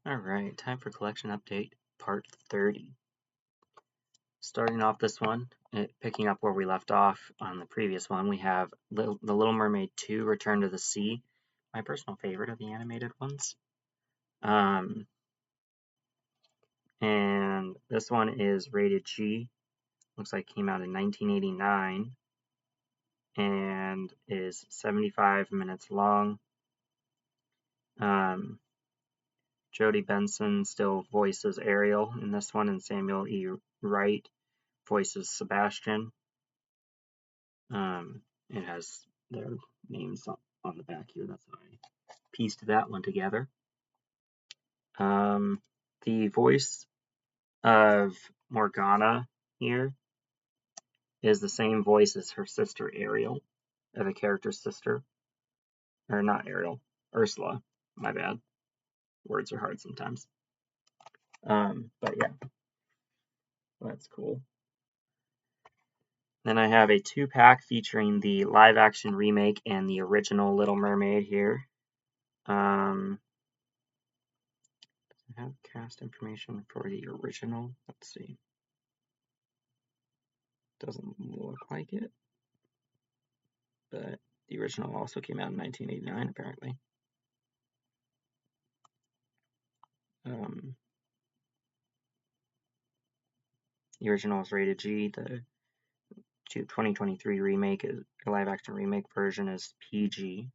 Alright, time for collection update, part 30. Starting off this one, picking up where we left off on the previous one, we have The Little Mermaid 2, Return to the Sea, my personal favorite of the animated ones. And this one is rated G, looks like it came out in 1989, and is 75 minutes long. Jodie Benson still voices Ariel in this one, and Samuel E. Wright voices Sebastian. It has their names on the back here. That's how I pieced that one together. The voice of Morgana here is the same voice as her sister Ariel, or the character's sister. Or not Ariel, Ursula. My bad. Words are hard sometimes. But yeah, that's cool. Then I have a 2-pack featuring the live-action remake and the original Little Mermaid here. I have cast information for the original. Let's see. Doesn't look like it. But the original also came out in 1989, apparently. The original is rated G. The 2023 remake, a live-action remake version, is PG.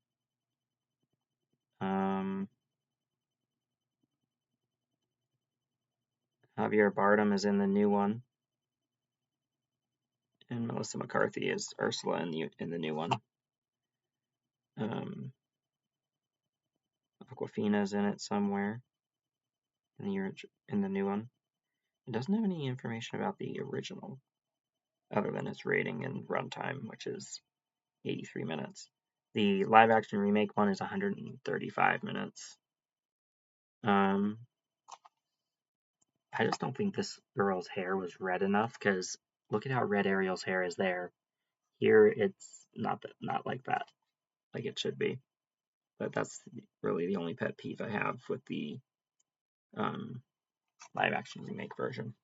Javier Bardem is in the new one, and Melissa McCarthy is Ursula in the new one. Awkwafina's in it somewhere in the new one. It doesn't have any information about the original, other than its rating and runtime, which is 83 minutes. The live-action remake one is 135 minutes. I just don't think this girl's hair was red enough, because look at how red Ariel's hair is there. Here, it's not like that, like it should be. But that's really the only pet peeve I have with the live-action remake version.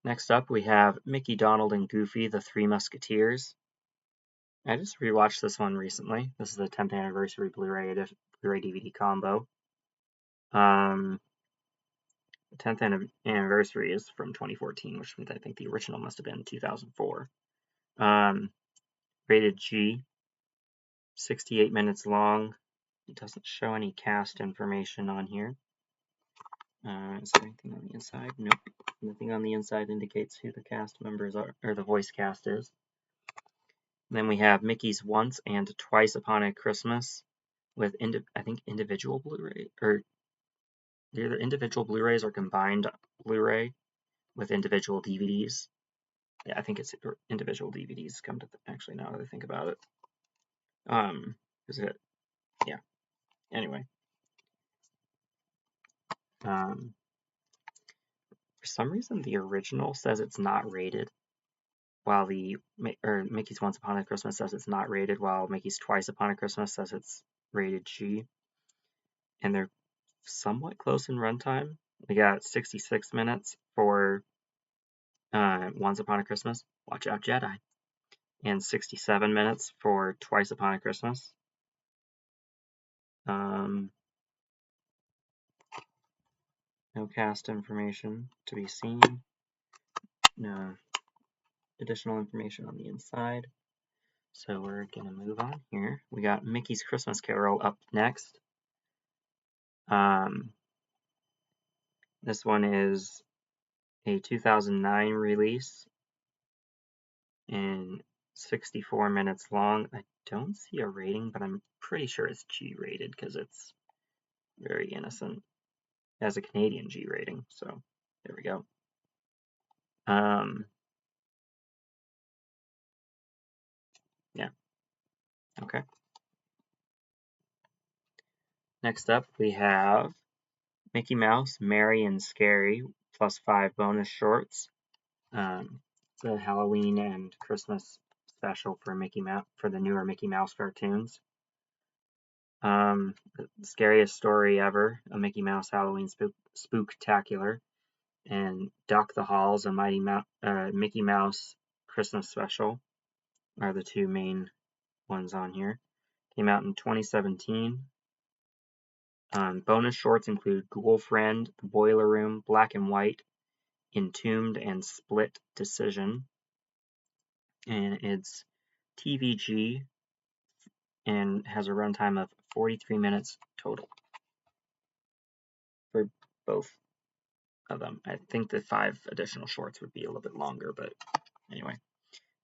Next up, we have Mickey, Donald, and Goofy, the Three Musketeers. I just rewatched this one recently. This is the 10th anniversary Blu-ray DVD combo. The 10th anniversary is from 2014, which means I think the original must have been 2004. Rated G, 68 minutes long. It doesn't show any cast information on here. Is there anything on the inside? Nope. Nothing on the inside indicates who the cast members are, or the voice cast is. Then we have Mickey's Once and Twice Upon a Christmas with, I think, individual Blu-ray, or either individual Blu-rays or combined Blu-ray with individual DVDs. Yeah, I think it's individual DVDs. Come to actually, now that I think about it, is it? Yeah. Anyway, for some reason the original says it's not rated, while Mickey's Once Upon a Christmas says it's not rated, while Mickey's Twice Upon a Christmas says it's rated G. And they're somewhat close in runtime. We got 66 minutes for Once Upon a Christmas, Watch Out Jedi, and 67 minutes for Twice Upon a Christmas. No cast information to be seen. No additional information on the inside. So we're going to move on here. We got Mickey's Christmas Carol up next. This one is a 2009 release and 64 minutes long. I don't see a rating, but I'm pretty sure it's G rated because it's very innocent. It has a Canadian G rating, so there we go. Yeah. Okay. Next up, we have Mickey Mouse, Merry and Scary, plus 5 bonus shorts. It's a Halloween and Christmas special for Mickey Mouse, for the newer Mickey Mouse cartoons. The Scariest Story Ever, a Mickey Mouse Halloween Spooktacular, and Duck the Halls, a Mickey Mouse Christmas Special are the two main ones on here. Came out in 2017. Bonus shorts include Ghoul Friend, The Boiler Room, Black and White, Entombed, and Split Decision. And it's TVG and has a runtime of 43 minutes total for both of them. I think the 5 additional shorts would be a little bit longer, but anyway.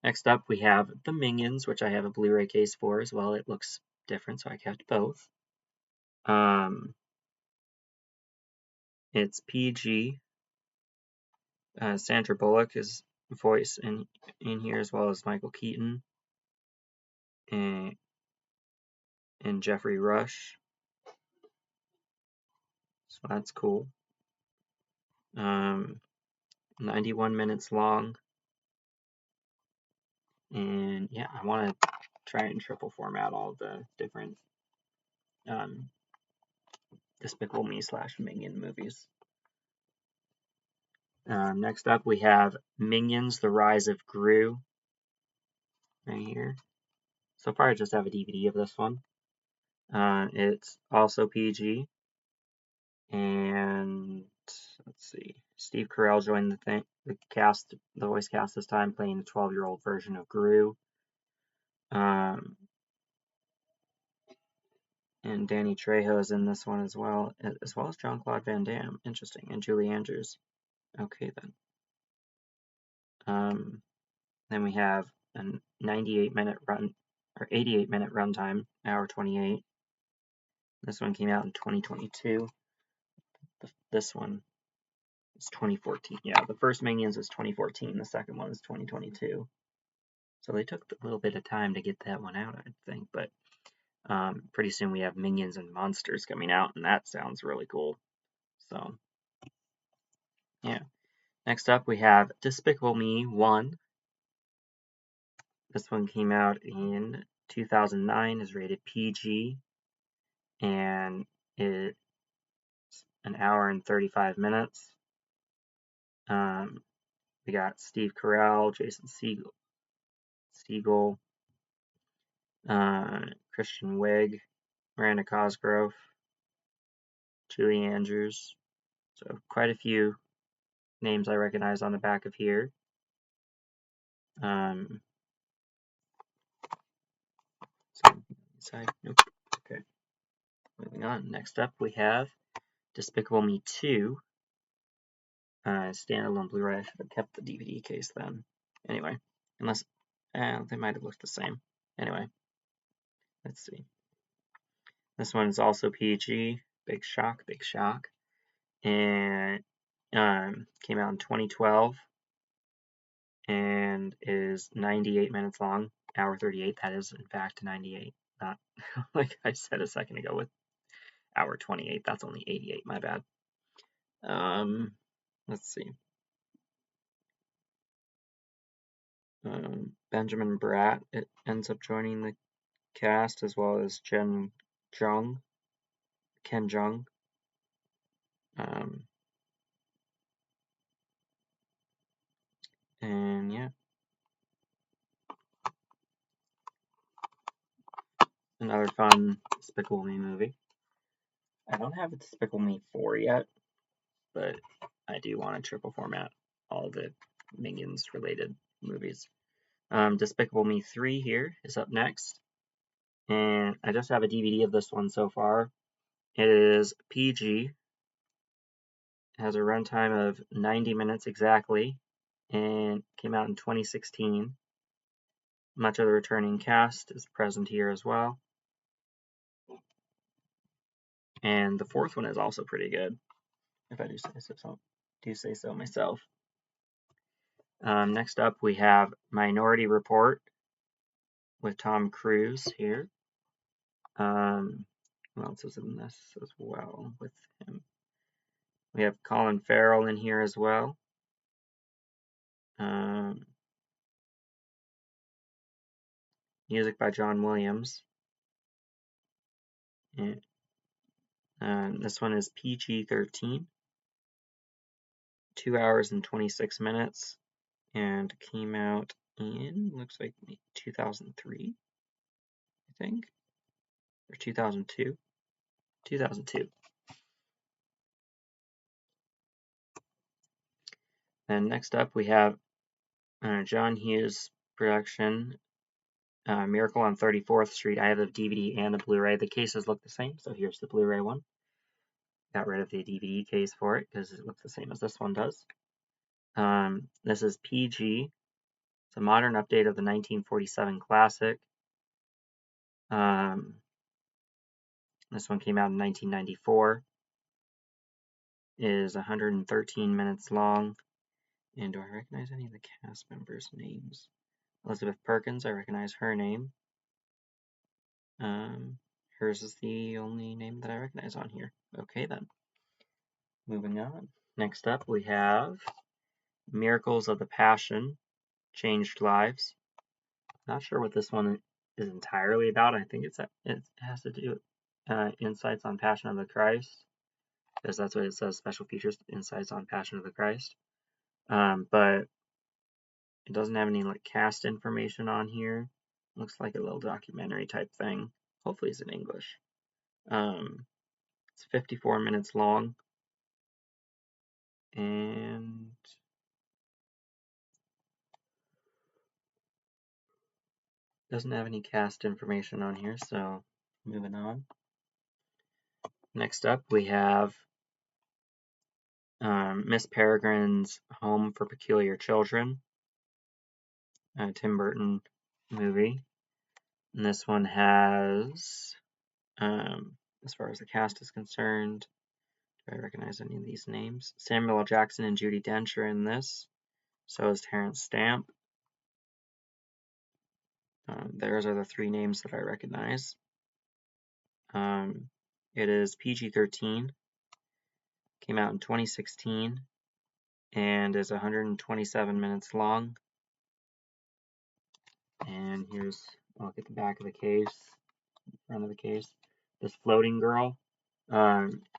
Next up, we have The Minions, which I have a Blu-ray case for as well. It looks different, so I kept both. It's PG. Sandra Bullock is voice in here, as well as Michael Keaton and Jeffrey Rush. So that's cool. 91 minutes long. And yeah, I want to try and triple format all the different Despicable Me / Minion movies. Next up, we have Minions: The Rise of Gru right here. So far, I just have a DVD of this one. It's also PG. And let's see, Steve Carell joined the voice cast this time, playing the 12-year-old version of Gru. And Danny Trejo is in this one as well as Jean-Claude Van Damme. Interesting. And Julie Andrews. Okay, then. Then we have a 98-minute run, or 88-minute runtime, hour 28. This one came out in 2022. This one is 2014. Yeah, the first Minions was 2014. The second one is 2022. So they took a little bit of time to get that one out, I think. But pretty soon we have Minions and Monsters coming out, and that sounds really cool. So, yeah. Next up, we have Despicable Me 1. This one came out in 2009, is rated PG, and it's an hour and 35 minutes. We got Steve Carell, Jason Segel, Christian Wiig, Miranda Cosgrove, Julie Andrews. So quite a few names I recognize on the back of here. Nope. Okay. Moving on. Next up, we have Despicable Me 2. Standalone Blu-ray. I should have kept the DVD case then. Anyway, unless they might have looked the same. Anyway, let's see. This one is also PG. Big shock, big shock. And came out in 2012 and is 98 minutes long. Hour 38. That is, in fact, 98. Not like I said a second ago with hour 28. That's only 88. My bad. Let's see. Benjamin Bratt ends up joining the cast, as well as Ken Jeong. And yeah, another fun Despicable Me movie. I don't have a Despicable Me 4 yet, but I do want to triple format all the Minions related movies. Despicable Me 3 here is up next, and I just have a DVD of this one so far. It is PG, has a runtime of 90 minutes exactly, and came out in 2016. Much of the returning cast is present here as well. And the fourth one is also pretty good, if I do say so myself. Next up, we have Minority Report with Tom Cruise here. Who else is in this as well with him? We have Colin Farrell in here as well. Music by John Williams. And this one is PG-13, 2 hours and 26 minutes, and came out in, looks like 2003, I think, or 2002. 2002. And next up we have John Hughes production, Miracle on 34th Street. I have the DVD and the Blu-ray. The cases look the same, so here's the Blu-ray one. Got rid of the DVD case for it because it looks the same as this one does. This is PG. It's a modern update of the 1947 classic. This one came out in 1994. Is 113 minutes long. And do I recognize any of the cast members' names? Elizabeth Perkins, I recognize her name. Hers is the only name that I recognize on here. Okay then. Moving on. Next up we have Miracles of the Passion, Changed Lives. Not sure what this one is entirely about. I think it has to do with insights on Passion of the Christ, because that's what it says, special features, insights on Passion of the Christ. But it doesn't have any like cast information on here. Looks like a little documentary type thing. Hopefully it's in English. It's 54 minutes long. And doesn't have any cast information on here, so moving on. Next up we have Miss Peregrine's Home for Peculiar Children, a Tim Burton movie. And this one has, as far as the cast is concerned, do I recognize any of these names? Samuel L. Jackson and Judi Dench are in this. So is Terrence Stamp. Those are the three names that I recognize. It is PG-13. Came out in 2016 and is 127 minutes long. And here's, I'll look at the back of the case, front of the case. This floating girl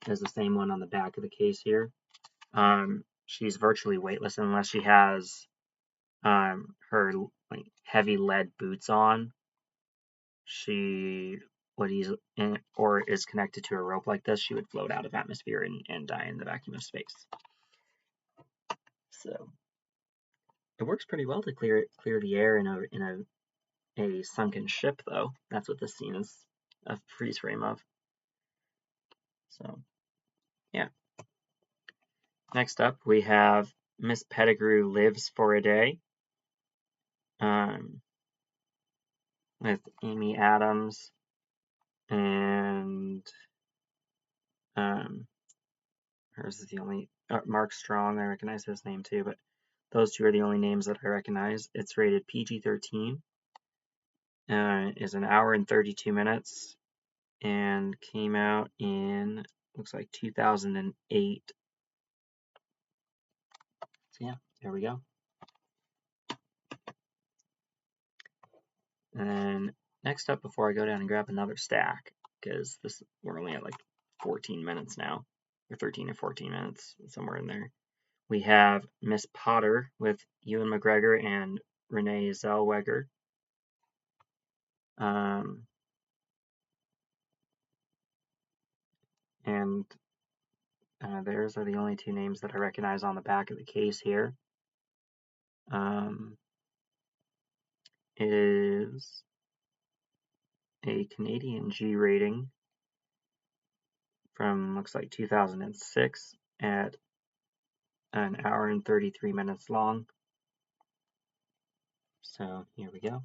is the same one on the back of the case here. She's virtually weightless unless she has her like heavy lead boots on. She would easily, or is connected to a rope like this, she would float out of atmosphere and die in the vacuum of space. So it works pretty well to clear the air in a sunken ship, though. That's what this scene is a freeze frame of. So yeah. Next up we have Miss Pettigrew Lives for a Day, with Amy Adams and hers is the only, Mark Strong, I recognize his name too, but those two are the only names that I recognize. It's rated PG-13, is an hour and 32 minutes, and came out in, looks like 2008. So yeah, there we go. And then next up, before I go down and grab another stack, because we're only at like 14 minutes now, or 13 or 14 minutes, somewhere in there. We have Miss Potter with Ewan McGregor and Renee Zellweger. And theirs are the only two names that I recognize on the back of the case here. It is a Canadian G rating from, looks like 2006, at an hour and 33 minutes long. So here we go.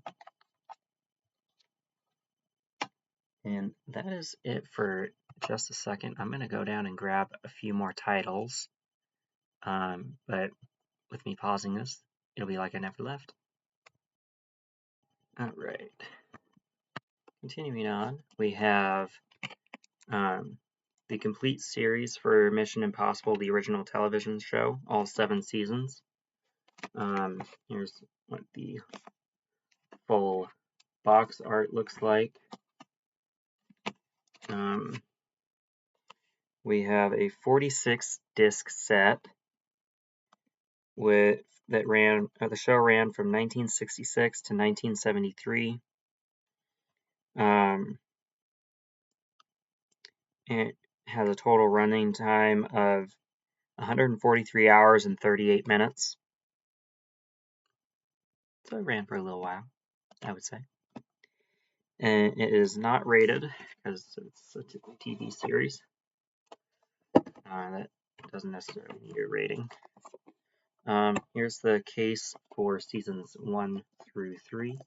And that is it for just a second. I'm going to go down and grab a few more titles. But with me pausing this, it'll be like I never left. Alright. Continuing on, we have the complete series for Mission Impossible, the original television show, all 7 seasons. Here's what the full box art looks like. we have a 46 disc set the show ran from 1966 to 1973. It has a total running time of 143 hours and 38 minutes. So it ran for a little while, I would say. And it is not rated because it's a TV series. That doesn't necessarily need a rating. Here's the case for seasons 1 through 3,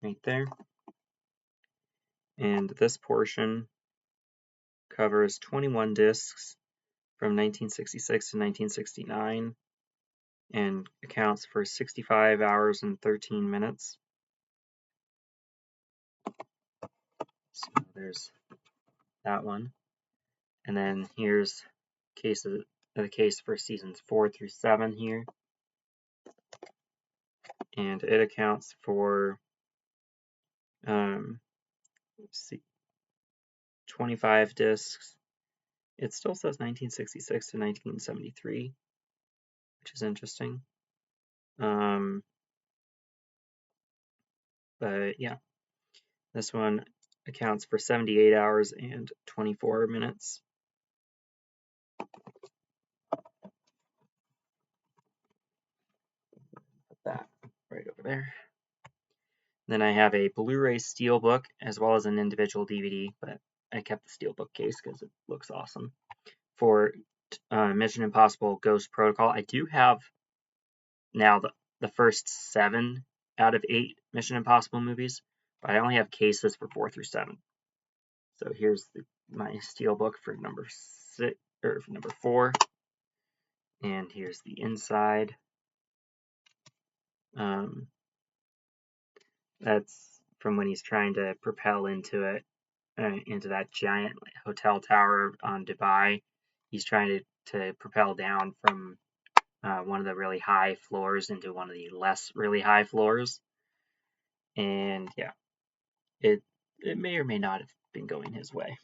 right there. And this portion covers 21 discs from 1966 to 1969 and accounts for 65 hours and 13 minutes. So there's that one. And then here's the case for seasons 4 through 7 here. And it accounts for 25 discs. It still says 1966 to 1973, which is interesting. But yeah, this one accounts for 78 hours and 24 minutes. Put that right over there. Then I have a Blu-ray Steelbook as well as an individual DVD, but I kept the Steelbook case because it looks awesome. For Mission Impossible Ghost Protocol, I do have now the first 7 out of 8 Mission Impossible movies, but I only have cases for 4 through 7. So here's my Steelbook for number 4, and here's the inside. That's from when he's trying to propel into that giant hotel tower on Dubai. He's trying to propel down from one of the really high floors into one of the less really high floors. And yeah, it may or may not have been going his way.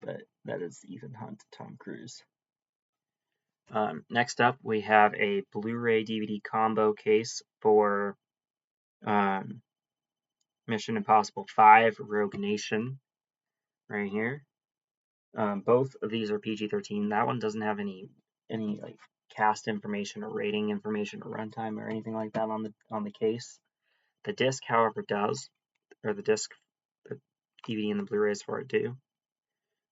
But that is Ethan Hunt, Tom Cruise. Next up, we have a Blu-ray DVD combo case for Mission Impossible 5 Rogue Nation right here. Both of these are PG-13. That one doesn't have any like cast information or rating information or runtime or anything like that on the case. The disc, however, does, or the DVD and the Blu-rays for it do.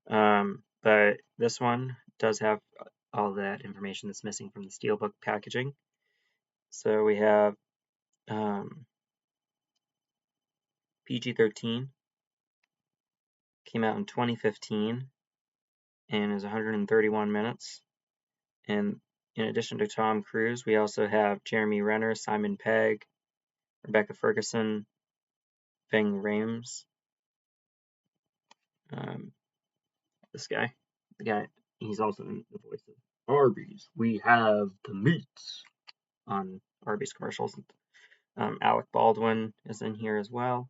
But this one does have all that information that's missing from the Steelbook packaging. So we have PG-13, came out in 2015, and is 131 minutes. And in addition to Tom Cruise, we also have Jeremy Renner, Simon Pegg, Rebecca Ferguson, Ving Rhames. This guy, he's also in the voice of Arby's. We have the meats on Arby's commercials. Alec Baldwin is in here as well.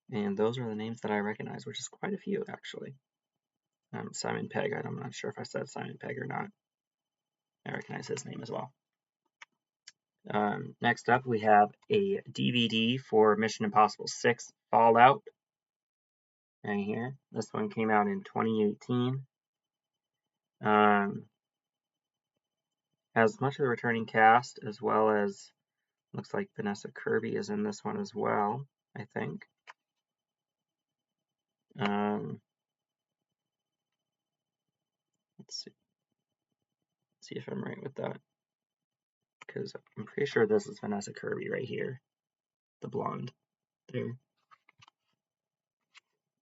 And those are the names that I recognize, which is quite a few, actually. Simon Pegg, I'm not sure if I said Simon Pegg or not. I recognize his name as well. Next up, we have a DVD for Mission Impossible 6 Fallout. Right here. This one came out in 2018. Has much of the returning cast, as well as looks like Vanessa Kirby is in this one as well, I think. Let's see if I'm right with that, because I'm pretty sure this is Vanessa Kirby right here, the blonde there.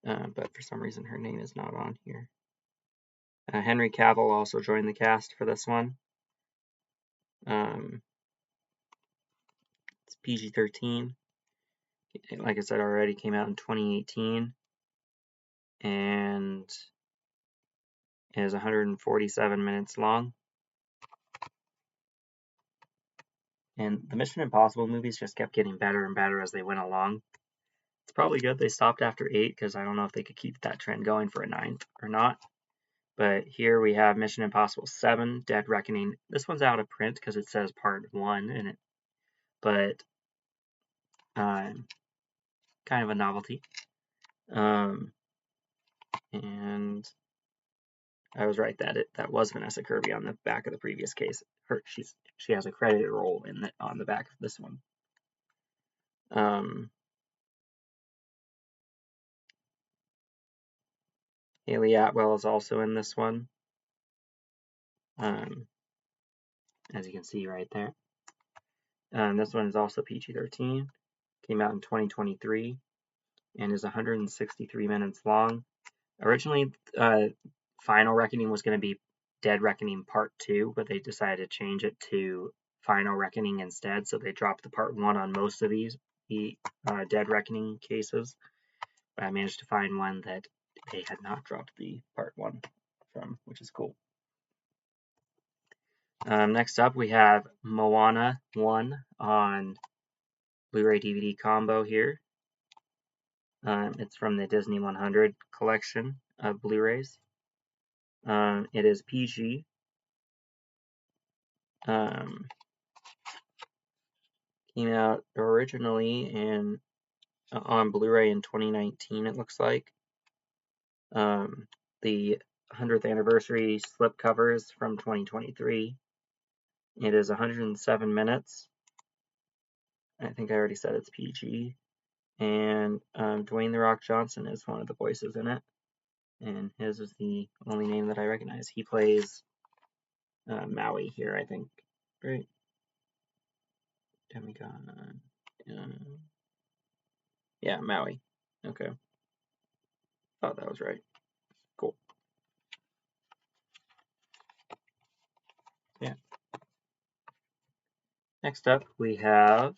But for some reason her name is not on here. Henry Cavill also joined the cast for this one. It's PG-13. Like I said already, came out in 2018 and is 147 minutes long. And the Mission Impossible movies just kept getting better and better as they went along. It's probably good they stopped after 8 because I don't know if they could keep that trend going for a 9th or not. But here we have Mission Impossible 7, Dead Reckoning. This one's out of print because it says Part 1 in it, but kind of a novelty. And I was right that was Vanessa Kirby on the back of the previous case. She has a credited role on the back of this one. Haley Atwell is also in this one, as you can see right there. This one is also PG-13. Came out in 2023 and is 163 minutes long. Originally, Final Reckoning was going to be Dead Reckoning Part 2, but they decided to change it to Final Reckoning instead, so they dropped the Part 1 on most of the Dead Reckoning cases. But I managed to find one that they had not dropped the Part 1 from, which is cool. Next up, we have Moana 1 on Blu-ray DVD combo here. It's from the Disney 100 collection of Blu-rays. It is PG. Came out originally on Blu-ray in 2019, it looks like. The 100th anniversary slipcover is from 2023. It is 107 minutes. I think I already said it's PG. And Dwayne "The Rock" Johnson is one of the voices in it. And his is the only name that I recognize. He plays Maui here, I think. Right? Demigod. Yeah, Maui. Okay. Thought that was right. Cool. Yeah. Next up, we have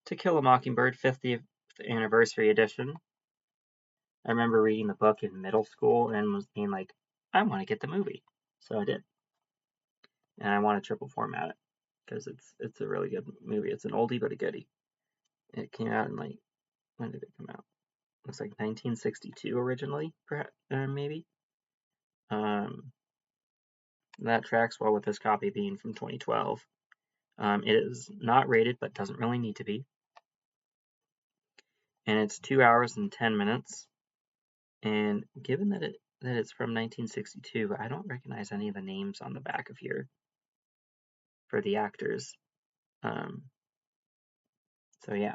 To Kill a Mockingbird 50th Anniversary Edition. I remember reading the book in middle school and was being like, I want to get the movie. So I did. And I want to triple format it because it's a really good movie. It's an oldie but a goodie. It came out in when did it come out? Looks like 1962 originally, perhaps, maybe. That tracks well with this copy being from 2012. It is not rated, but doesn't really need to be. And it's 2 hours and 10 minutes. And given that it's from 1962, I don't recognize any of the names on the back of here for the actors. So yeah,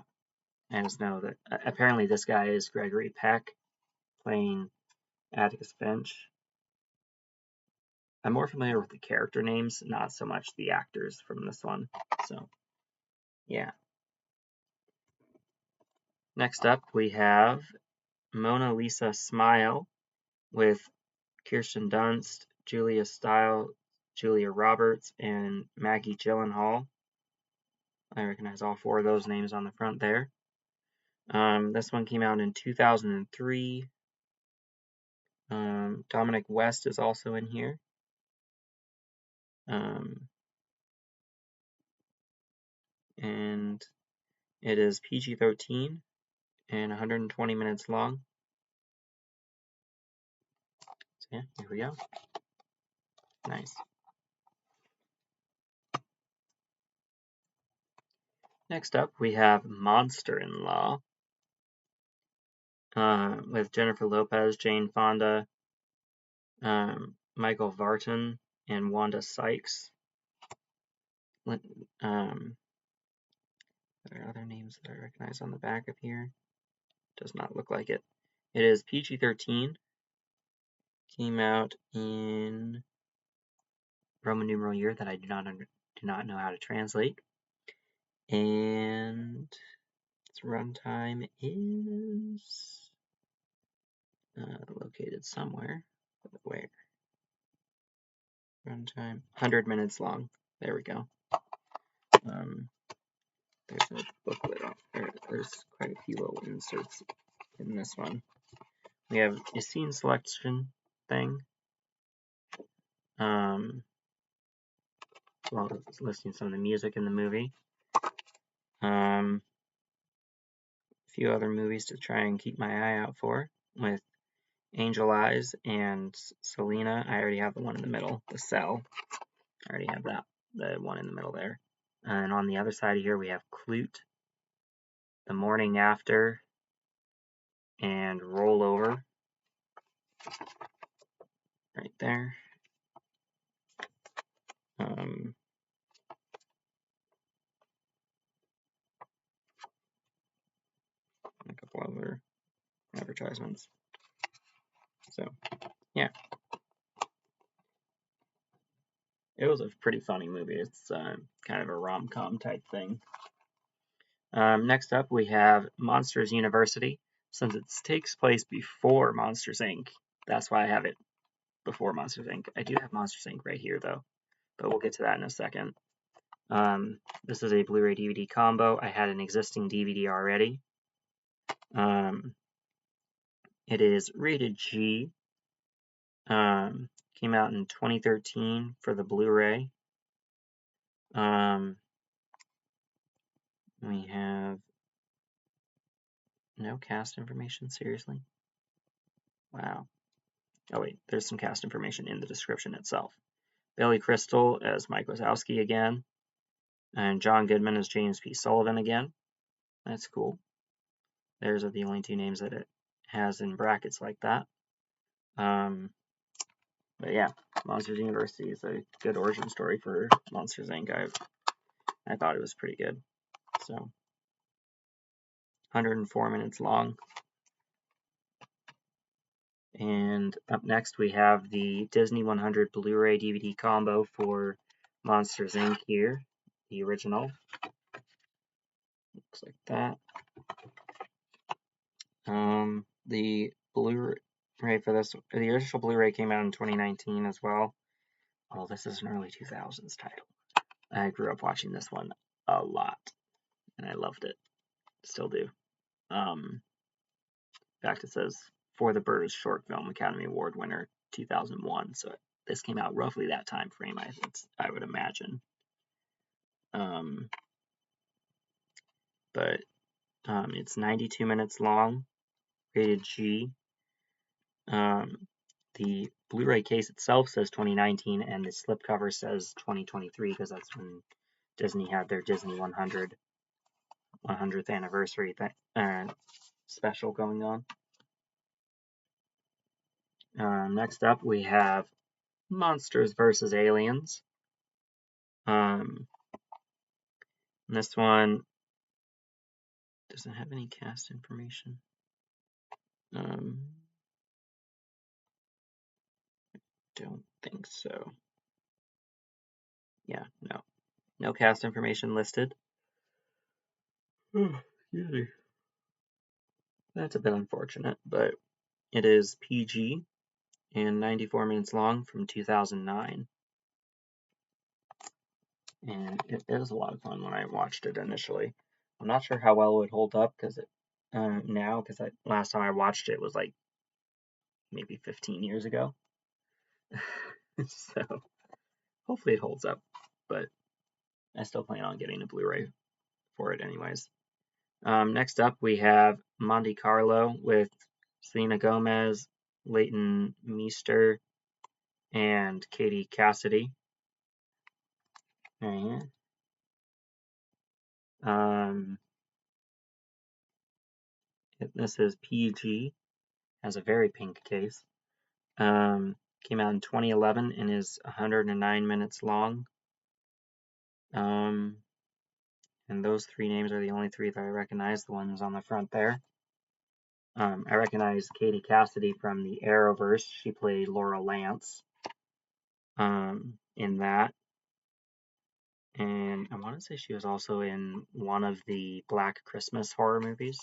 I just know that apparently this guy is Gregory Peck playing Atticus Finch. I'm more familiar with the character names, not so much the actors from this one. So yeah. Next up, we have Mona Lisa Smile with Kirsten Dunst, Julia Stiles, Julia Roberts, and Maggie Gyllenhaal. I recognize all 4 of those names on the front there. This one came out in 2003. Dominic West is also in here. And it is PG-13 and 120 minutes long. So yeah, here we go. Nice. Next up, we have Monster-in-Law with Jennifer Lopez, Jane Fonda, Michael Vartan, and Wanda Sykes. There are other names that I recognize on the back of here. Does not look like it. It is PG-13. Came out in Roman numeral year that I do not know how to translate. And its runtime is located somewhere. Where? Runtime 100 minutes long. There we go. There's a booklet on there. There's quite a few little inserts in this one. We have a scene selection thing. Well, listing some of the music in the movie. A few other movies to try and keep my eye out for, with Angel Eyes and Selena. I already have the one in the middle, The Cell. I already have that, the one in the middle there. And on the other side of here, we have Clute, The Morning After, and Rollover. Right there. And a couple other advertisements. So, yeah. It was a pretty funny movie. It's kind of a rom-com type thing. Next up, we have Monsters University. Since it takes place before Monsters, Inc., that's why I have it before Monsters, Inc. I do have Monsters, Inc. right here, though, but we'll get to that in a second. This is a Blu-ray DVD combo. I had an existing DVD already. It is rated G. Came out in 2013 for the Blu-ray. We have no cast information, seriously? Wow. Oh wait, there's some cast information in the description itself. Billy Crystal as Mike Wazowski again, and John Goodman as James P. Sullivan again. That's cool. Those are the only two names that it has in brackets like that. But yeah, Monsters University is a good origin story for Monsters, Inc. I thought it was pretty good. So, 104 minutes long. And up next we have the Disney 100 Blu-ray DVD combo for Monsters, Inc. here, the original. Looks like that. The Blu-ray for this, the original Blu-ray came out in 2019 as well. Oh, this is an early 2000s title. I grew up watching this one a lot, and I loved it. Still do. In fact, it says For the Birds Short Film Academy Award winner 2001. So this came out roughly that time frame, I would imagine. But it's 92 minutes long, rated G. The Blu-ray case itself says 2019, and the slipcover says 2023 because that's when Disney had their Disney 100th anniversary special going on. Next up, we have Monsters vs. Aliens. This one doesn't have any cast information. Don't think so. Yeah, no cast information listed. That's a bit unfortunate, but it is PG and 94 minutes long from 2009. And it was a lot of fun when I watched it initially. I'm not sure how well it would hold up because now, because last time I watched it was like maybe 15 years ago. So hopefully it holds up, but I still plan on getting a Blu-ray for it anyways. Next up, we have Monte Carlo with Selena Gomez, Leighton Meester, and Katie Cassidy. Right here. This is PG, has a very pink case. Came out in 2011 and is 109 minutes long. And those three names are the only three that I recognize, the ones on the front there. I recognize Katie Cassidy from the Arrowverse. She played Laura Lance in that. And I want to say she was also in one of the Black Christmas horror movies.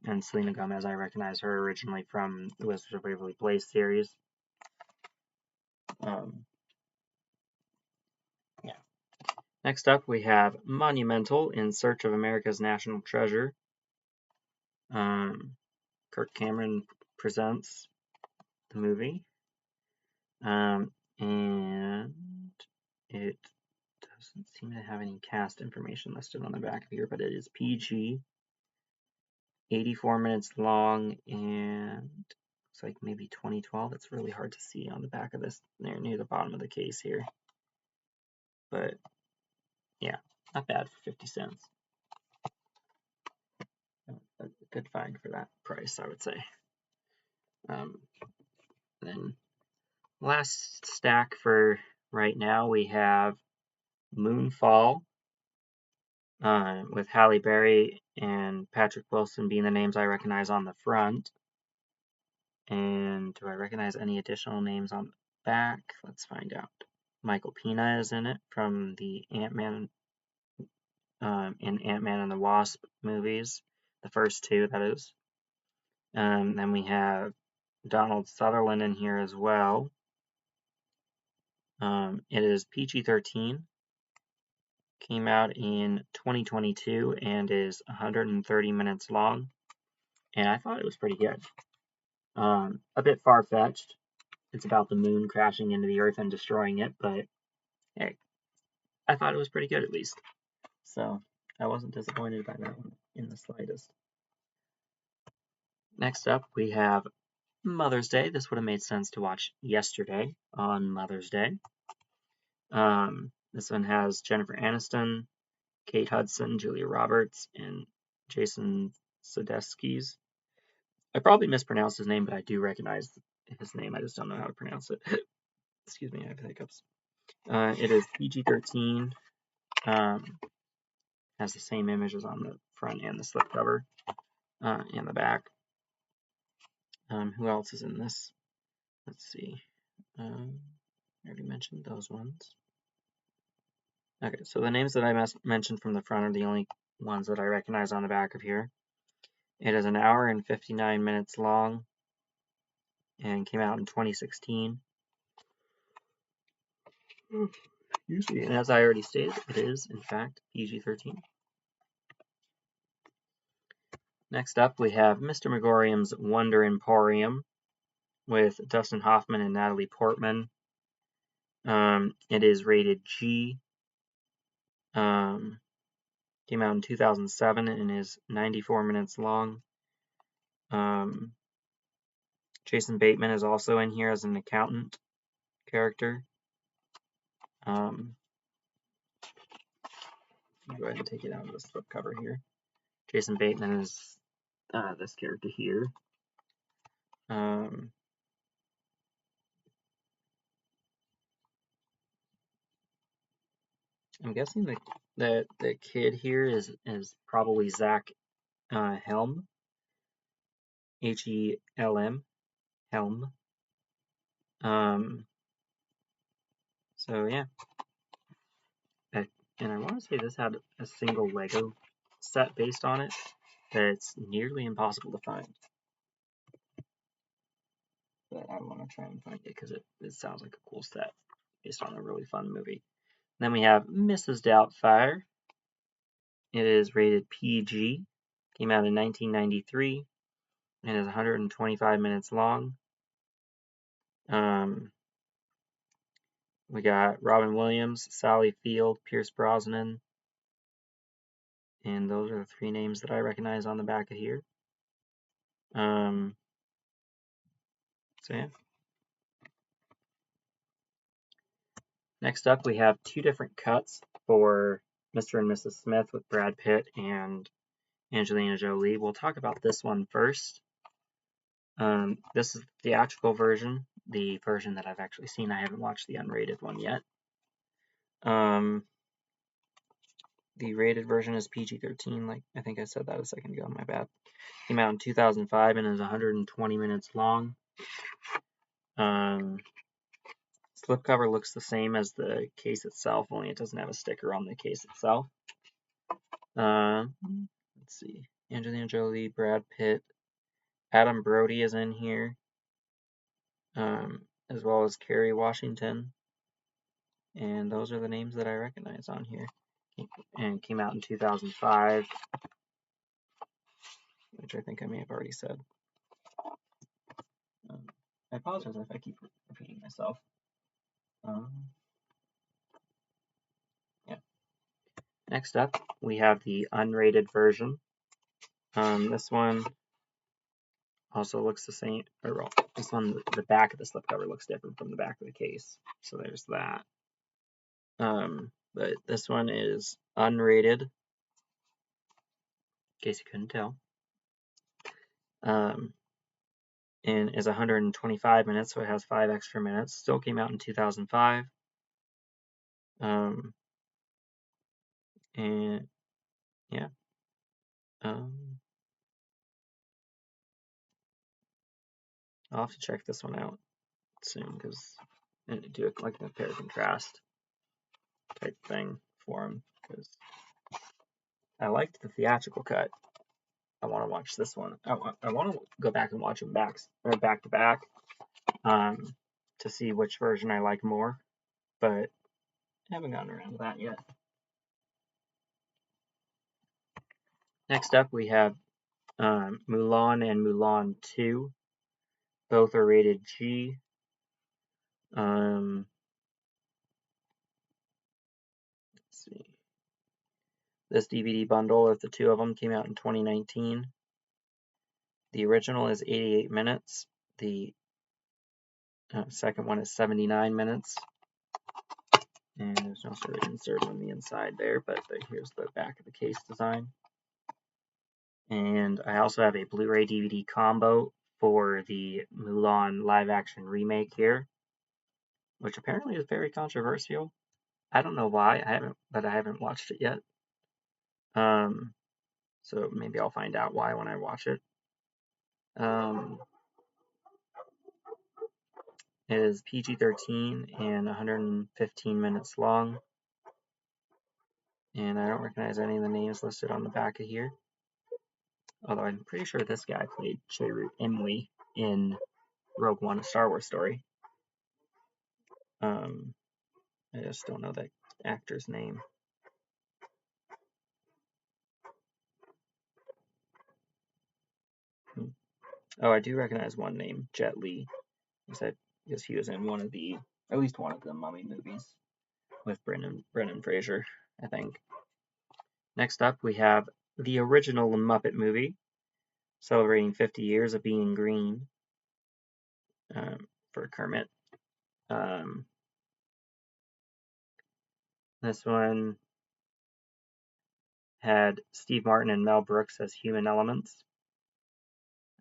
And Selena Gomez, I recognize her originally from the Wizards of Waverly Place series. Yeah. Next up, we have Monumental, In Search of America's National Treasure. Kirk Cameron presents the movie. And it does Doesn't seem to have any cast information listed on the back of here, but it is PG, 84 minutes long, and looks like maybe 2012. It's really hard to see on the back of this near the bottom of the case here. But yeah, not bad for 50 cents. A good find for that price, I would say. Then last stack for right now, we have Moonfall, with Halle Berry and Patrick Wilson being the names I recognize on the front. And do I recognize any additional names on the back? Let's find out. Michael Pena is in it from the Ant-Man and the Wasp movies, the first two, that is. Then we have Donald Sutherland in here as well. It is PG-13. Came out in 2022 and is 130 minutes long. And I thought it was pretty good. A bit far-fetched. It's about the moon crashing into the Earth and destroying it, but hey, I thought it was pretty good at least. So I wasn't disappointed by that one in the slightest. Next up, we have Mother's Day. This would have made sense to watch yesterday on Mother's Day. This one has Jennifer Aniston, Kate Hudson, Julia Roberts, and Jason Sudeikis. I probably mispronounced his name, but I do recognize his name. I just don't know how to pronounce it. Excuse me, I have hiccups. It is PG-13. Has the same images on the front and the slipcover and the back. Who else is in this? Let's see. I already mentioned those ones. Okay, so the names that I mentioned from the front are the only ones that I recognize on the back of here. It is an hour and 59 minutes long and came out in 2016. Usually, and as I already stated, it is, in fact, PG-13. Next up, we have Mr. Megorium's Wonder Emporium with Dustin Hoffman and Natalie Portman. It is rated G. Came out in 2007 and is 94 minutes long. Jason Bateman is also in here as an accountant character. Go ahead and take it out of the slipcover here. Jason Bateman is this character here. I'm guessing that the kid here is probably Zach Helm. Helm. Helm. So yeah. And I want to say this had a single Lego set based on it that's nearly impossible to find. But I want to try and find it because it sounds like a cool set based on a really fun movie. Then we have Mrs. Doubtfire. It is rated PG. Came out in 1993 and is 125 minutes long. We got Robin Williams, Sally Field, Pierce Brosnan, and those are the three names that I recognize on the back of here. So yeah. Next up, we have two different cuts for Mr. and Mrs. Smith with Brad Pitt and Angelina Jolie. We'll talk about this one first. This is the theatrical version, the version that I've actually seen. I haven't watched the unrated one yet. The rated version is PG-13, like I think I said that a second ago, my bad. Came out in 2005 and is 120 minutes long. Slipcover looks the same as the case itself, only it doesn't have a sticker on the case itself. Let's see. Angelina Jolie, Brad Pitt, Adam Brody is in here, as well as Kerry Washington. And those are the names that I recognize on here. And came out in 2005, which I think I may have already said. I apologize if I keep repeating myself. Yeah. Next up, we have the unrated version. This one also looks the same, or well, this one, the back of the slipcover looks different from the back of the case. So there's that. But this one is unrated, in case you couldn't tell. And is 125 minutes, so it has 5 extra minutes. Still came out in 2005. And yeah. I'll have to check this one out soon because I need to do like a compare contrast type thing for them because I liked the theatrical cut. I want to watch this one. I want to go back and watch them back to back to see which version I like more, but I haven't gotten around to that yet. Next up, we have Mulan and Mulan 2. Both are rated G. Let's see. This DVD bundle of the two of them came out in 2019. The original is 88 minutes. The second one is 79 minutes. And there's no sort of insert on the inside there, but here's the back of the case design. And I also have a Blu-ray DVD combo for the Mulan live-action remake here, which apparently is very controversial. I don't know why. I haven't watched it yet. So maybe I'll find out why when I watch it. It is PG-13 and 115 minutes long. And I don't recognize any of the names listed on the back of here. Although I'm pretty sure this guy played Chirrut Imwe in Rogue One, A Star Wars Story. I just don't know the actor's name. Oh, I do recognize one name, Jet Li. Because he was in at least one of the Mummy movies with Brendan Fraser, I think. Next up, we have the original Muppet movie, celebrating 50 years of being green for Kermit. This one had Steve Martin and Mel Brooks as human elements,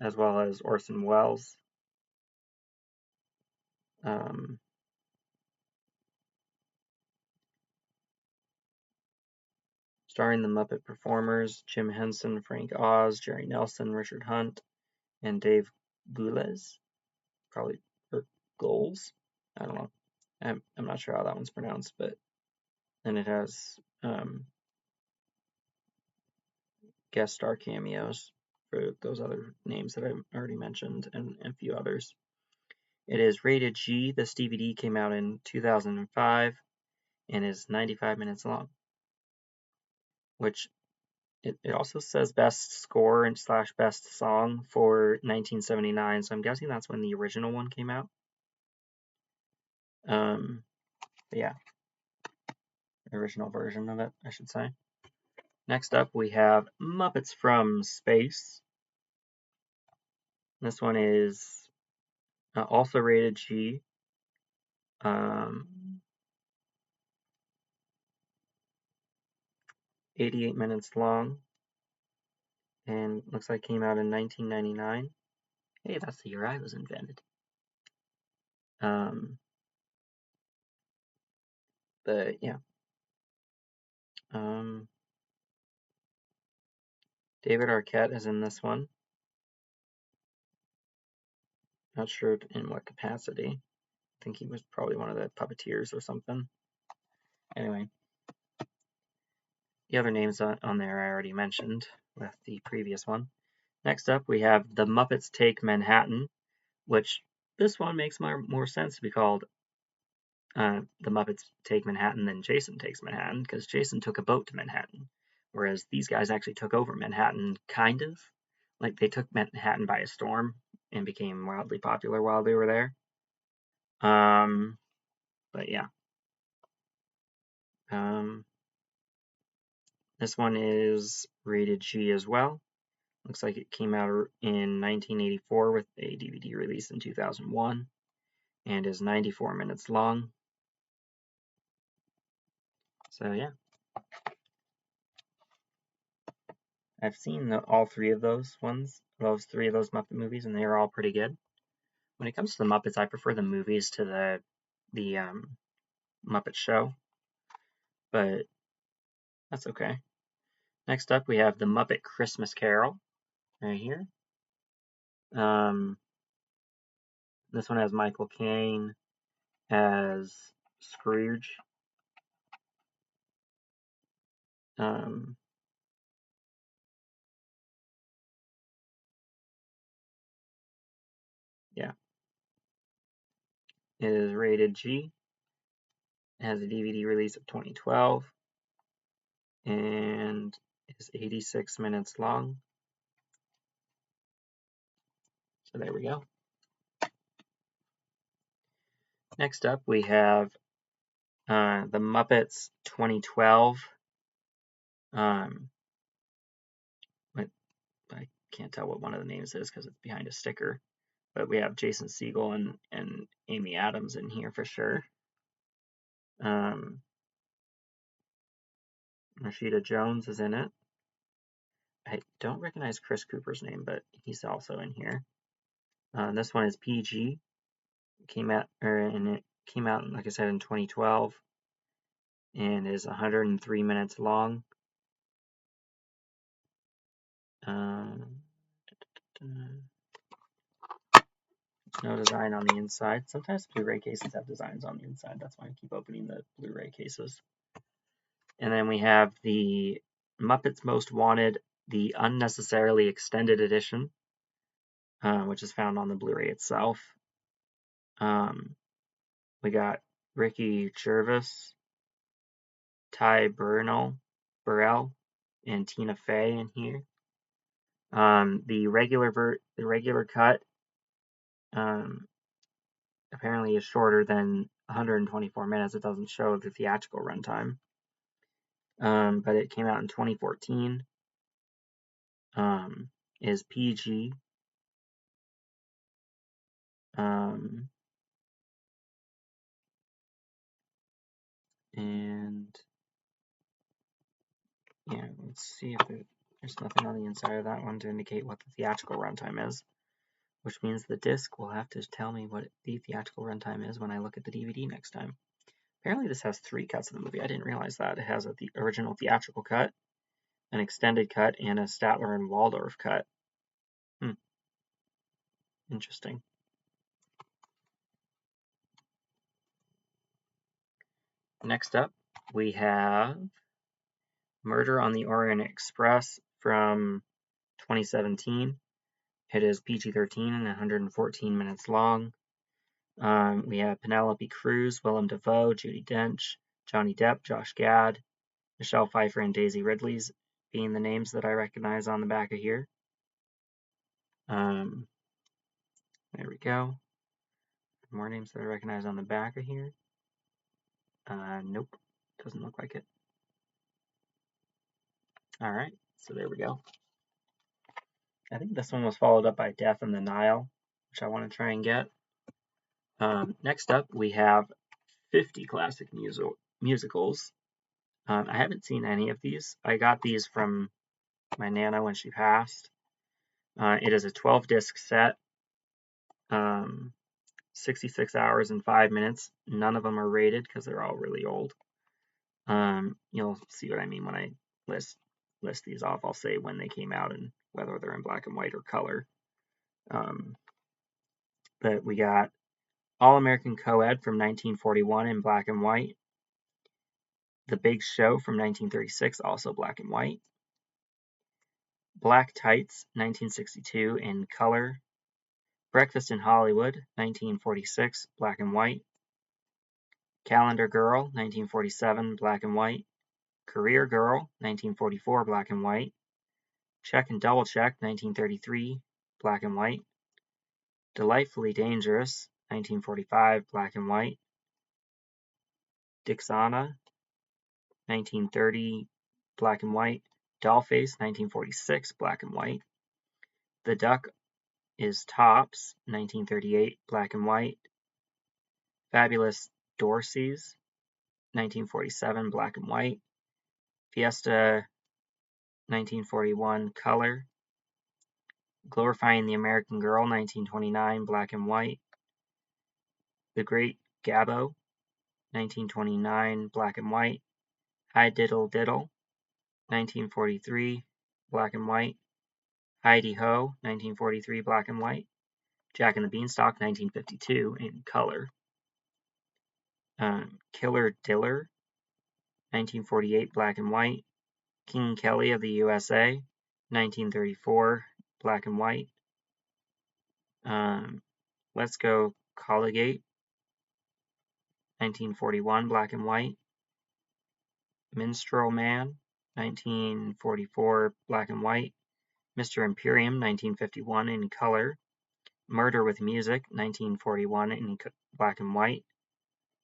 as well as Orson Welles. Starring the Muppet performers Jim Henson, Frank Oz, Jerry Nelson, Richard Hunt, and Dave Goulez. Probably, or Goals? I don't know. I'm not sure how that one's pronounced, but then it has guest star cameos for those other names that I already mentioned and a few others. It is rated G. This DVD came out in 2005 and is 95 minutes long, which it also says best score and / best song for 1979, so I'm guessing that's when the original one came out. But yeah, the original version of it, I should say. Next up, we have Muppets from Space. This one is also rated G. 88 minutes long, and looks like came out in 1999. Hey, that's the year I was invented. But yeah. David Arquette is in this one. Not sure in what capacity. I think he was probably one of the puppeteers or something. Anyway. The other names on there I already mentioned with the previous one. Next up, we have The Muppets Take Manhattan, which this one makes more sense to be called The Muppets Take Manhattan than Jason Takes Manhattan, because Jason took a boat to Manhattan, whereas these guys actually took over Manhattan, kind of. Like, they took Manhattan by a storm and became wildly popular while they were there. But yeah. This one is rated G as well. Looks like it came out in 1984 with a DVD release in 2001 and is 94 minutes long. So yeah, I've seen all three of those Muppet movies, and they are all pretty good. When it comes to the Muppets, I prefer the movies to the Muppet Show, but that's okay. Next up, we have the Muppet Christmas Carol right here. This one has Michael Caine as Scrooge. Yeah, it is rated G. It has a DVD release of 2012 and is 86 minutes long. So there we go. Next up, we have the Muppets 2012. I can't tell what one of the names is because it's behind a sticker. But we have Jason Segel and Amy Adams in here for sure. Rashida Jones is in it. I don't recognize Chris Cooper's name, but he's also in here. This one is PG. It came out, like I said, in 2012, and is 103 minutes long. No design on the inside. Sometimes Blu-ray cases have designs on the inside. That's why I keep opening the Blu-ray cases. And then we have the Muppets Most Wanted, the Unnecessarily Extended Edition, which is found on the Blu-ray itself. We got Ricky Gervais, Ty Burrell, and Tina Fey in here. The regular cut apparently is shorter than 124 minutes. It doesn't show the theatrical runtime, but it came out in 2014. Is PG. And yeah, let's see if there's nothing on the inside of that one to indicate what the theatrical runtime is, which means the disc will have to tell me what the theatrical runtime is when I look at the DVD next time. Apparently this has 3 cuts of the movie. I didn't realize that. It has the original theatrical cut, an extended cut, and a Statler and Waldorf cut. Interesting. Next up, we have Murder on the Orient Express from 2017. It is PG-13 and 114 minutes long. We have Penelope Cruz, Willem Dafoe, Judi Dench, Johnny Depp, Josh Gad, Michelle Pfeiffer, and Daisy Ridley's being the names that I recognize on the back of here. There we go. More names that I recognize on the back of here. Nope, doesn't look like it. Alright, so there we go. I think this one was followed up by Death on the Nile, which I want to try and get. Next up, we have 50 classic musicals. I haven't seen any of these. I got these from my Nana when she passed. It is a 12-disc set, 66 hours and 5 minutes. None of them are rated because they're all really old. You'll see what I mean when I list these off. I'll say when they came out and whether they're in black and white or color. But we got All American Co-Ed from 1941 in black and white. The Big Show from 1936, also black and white. Black Tights, 1962 in color. Breakfast in Hollywood, 1946, black and white. Calendar Girl, 1947, black and white. Career Girl, 1944, black and white. Check and Double Check, 1933, black and white. Delightfully Dangerous, 1945, black and white. Dixana, 1930, black and white. Dollface, 1946, black and white. The Duck is Tops, 1938, black and white. Fabulous Dorseys, 1947, black and white. Fiesta, 1941, color. Glorifying the American Girl, 1929, black and white. The Great Gabbo, 1929, black and white. Hi Diddle Diddle, 1943, black and white. Heidi Ho, 1943, black and white. Jack and the Beanstalk, 1952, in color. Killer Diller, 1948, black and white. King Kelly of the USA, 1934, black and white. Let's Go Colligate, 1941, black and white. Minstrel Man, 1944, black and white. Mr. Imperium, 1951, in color. Murder with Music, 1941, in black and white.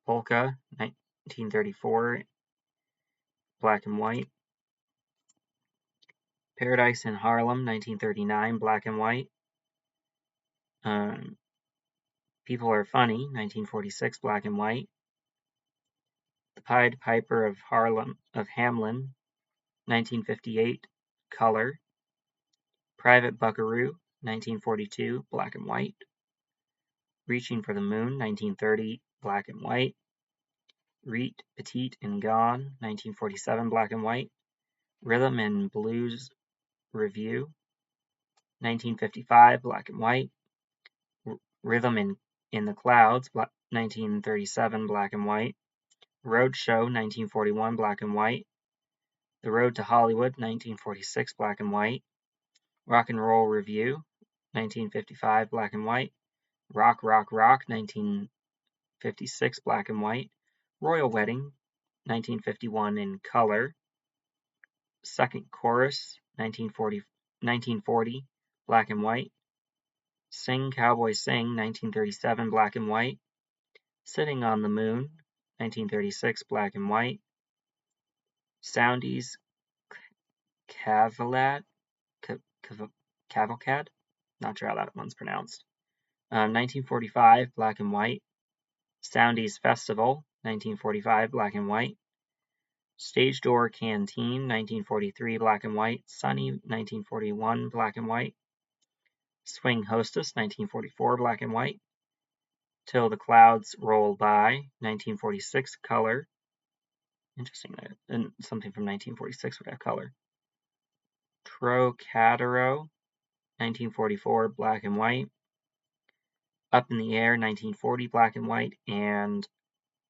Polka, 1934, black and white. Paradise in Harlem, 1939, black and white. People Are Funny, 1946, black and white. The Pied Piper of Hamelin, 1958, color. Private Buckaroo, 1942, black and white. Reaching for the Moon, 1930, black and white. Reet, Petite and Gone, 1947, black and white. Rhythm and Blues Review, 1955, black and white. Rhythm in the Clouds, 1937, black and white. Road Show, 1941, black and white. The Road to Hollywood, 1946, black and white. Rock and Roll Review, 1955, black and white. Rock, Rock, Rock, 1956, black and white. Royal Wedding, 1951, in color. Second Chorus, 1940, black and white. Sing Cowboy Sing, 1937, black and white. Sitting on the Moon, 1936, black and white. Soundies Cavalcade, not sure how that one's pronounced. 1945, black and white. Soundies Festival, 1945, black and white. Stage Door Canteen, 1943, black and white. Sunny, 1941, black and white. Swing Hostess, 1944, black and white. Till the Clouds Roll By, 1946, color. Interesting that something from 1946 would have color. Trocadero, 1944, black and white. Up in the Air, 1940, black and white. And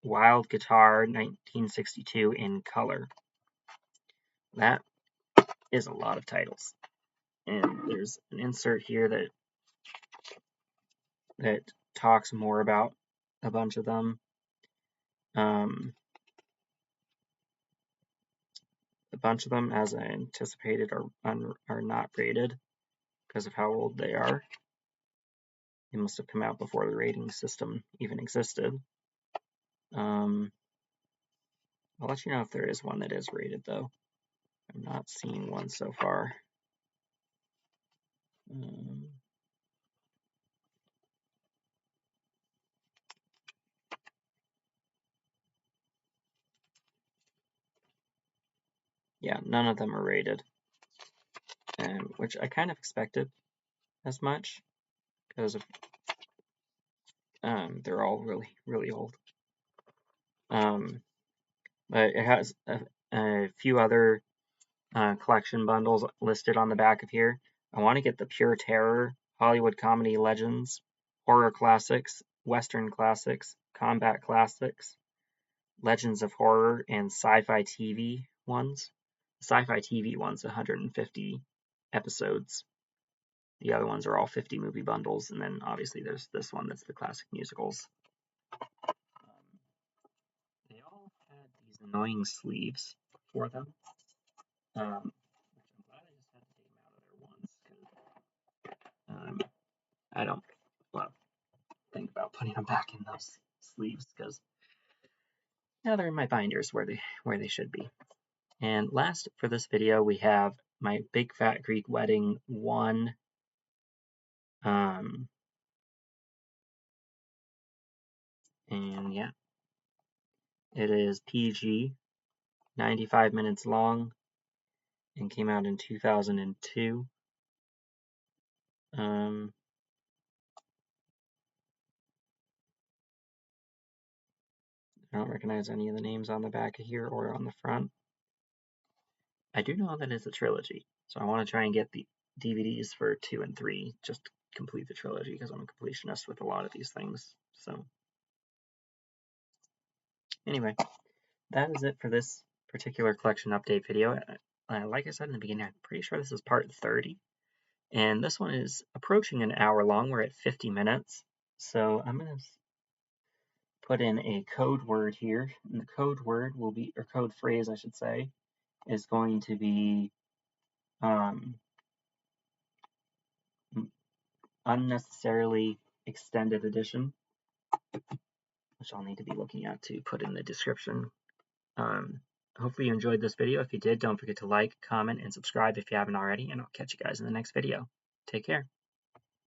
Wild Guitar, 1962, in color. That is a lot of titles. And there's an insert here that talks more about a bunch of them. A bunch of them, as I anticipated, are not rated because of how old they are. They must have come out before the rating system even existed. I'll let you know if there is one that is rated, though. I'm not seeing one so far. Yeah, none of them are rated, which I kind of expected as much because of they're all really, really old. But it has a few other collection bundles listed on the back of here. I want to get the Pure Terror, Hollywood Comedy Legends, Horror Classics, Western Classics, Combat Classics, Legends of Horror, and Sci-Fi TV ones. The Sci-Fi TV one's 150 episodes. The other ones are all 50 movie bundles, and then obviously there's this one that's the classic musicals. They all had these annoying sleeves for them. Which I'm glad I just had to take them out of there once. I don't think about putting them back in those sleeves because now they're in my binders where they should be. And last for this video, we have my Big Fat Greek Wedding 1. And yeah, it is PG, 95 minutes long, and came out in 2002. I don't recognize any of the names on the back of here or on the front. I do know that it's a trilogy, so I want to try and get the DVDs for 2 and 3, just to complete the trilogy, because I'm a completionist with a lot of these things. So anyway, that is it for this particular collection update video. Like I said in the beginning, I'm pretty sure this is part 30, and this one is approaching an hour long. We're at 50 minutes, so I'm going to put in a code word here, and the code word will be, or code phrase I should say, is going to be Unnecessarily Extended Edition, which I'll need to be looking at to put in the description. Hopefully you enjoyed this video. If you did, don't forget to like, comment, and subscribe if you haven't already, and I'll catch you guys in the next video. Take care.